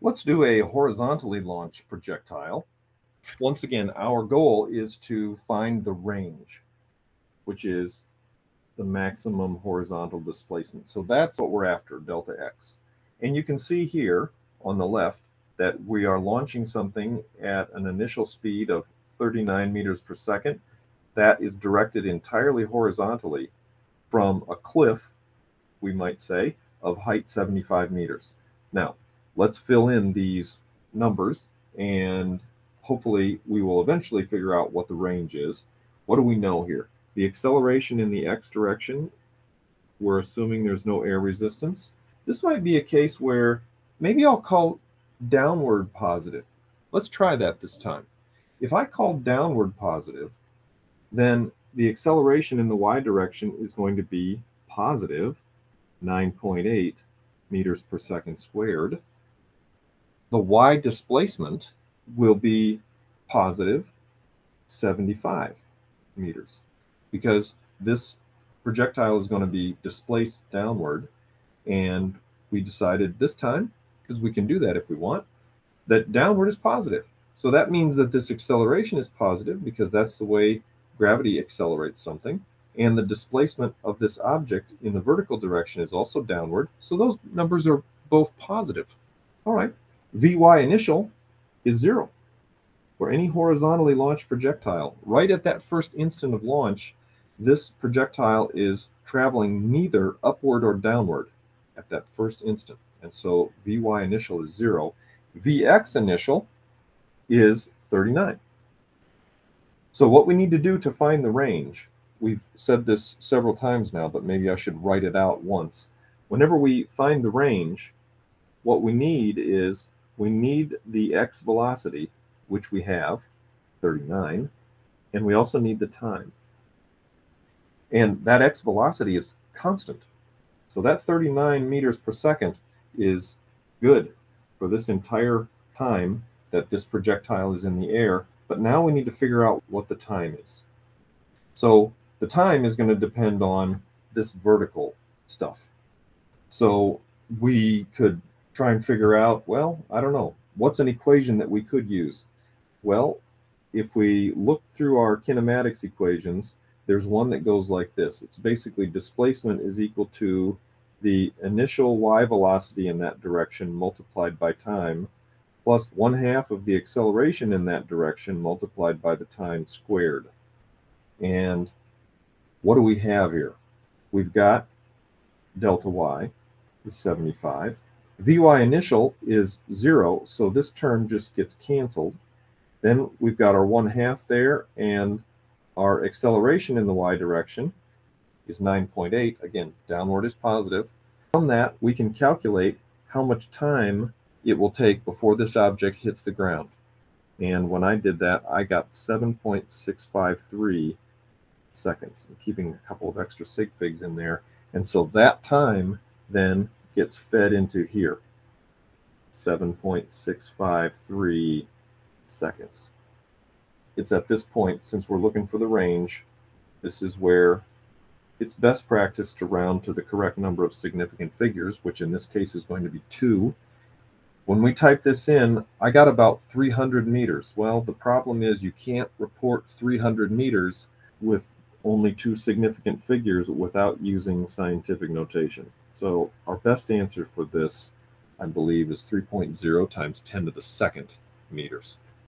Let's do a horizontally launched projectile. Once again, our goal is to find the range, which is the maximum horizontal displacement. So that's what we're after, delta x. And you can see here on the left that we are launching something at an initial speed of 39 meters per second. That is directed entirely horizontally from a cliff, we might say, of height 75 meters. Now, let's fill in these numbers, and hopefully we will eventually figure out what the range is. What do we know here? The acceleration in the x direction, we're assuming there's no air resistance. This might be a case where maybe I'll call downward positive. Let's try that this time. If I call downward positive, then the acceleration in the y direction is going to be positive 9.8 meters per second squared. The y displacement will be positive 75 meters, because this projectile is going to be displaced downward, and we decided this time, because we can do that if we want, that downward is positive. So that means that this acceleration is positive, because that's the way gravity accelerates something, and the displacement of this object in the vertical direction is also downward, so those numbers are both positive. All right, Vy initial is 0. For any horizontally launched projectile, right at that first instant of launch, this projectile is traveling neither upward or downward at that first instant. And so Vy initial is 0. Vx initial is 39. So what we need to do to find the range, we've said this several times now, but maybe I should write it out once. Whenever we find the range, what we need is we need the x velocity, which we have, 39, and we also need the time. And that x velocity is constant. So that 39 meters per second is good for this entire time that this projectile is in the air. But now we need to figure out what the time is. So the time is going to depend on this vertical stuff. So we could try and figure out, well, I don't know, what's an equation that we could use? Well, if we look through our kinematics equations, there's one that goes like this. It's basically displacement is equal to the initial y velocity in that direction multiplied by time, plus 1/2 of the acceleration in that direction multiplied by the time squared. And what do we have here? We've got delta y is 75. Vy initial is 0, so this term just gets canceled. Then we've got our 1/2 there, and our acceleration in the y direction is 9.8. Again, downward is positive. From that, we can calculate how much time it will take before this object hits the ground. And when I did that, I got 7.653 seconds. I'm keeping a couple of extra sig figs in there. And so that time then gets fed into here, 7.653 seconds. It's at this point, since we're looking for the range, this is where it's best practice to round to the correct number of significant figures, which in this case is going to be 2. When we type this in, I got about 300 meters. Well, the problem is you can't report 300 meters with only 2 significant figures without using scientific notation. So our best answer for this, I believe, is 3.0 times 10 to the second meters.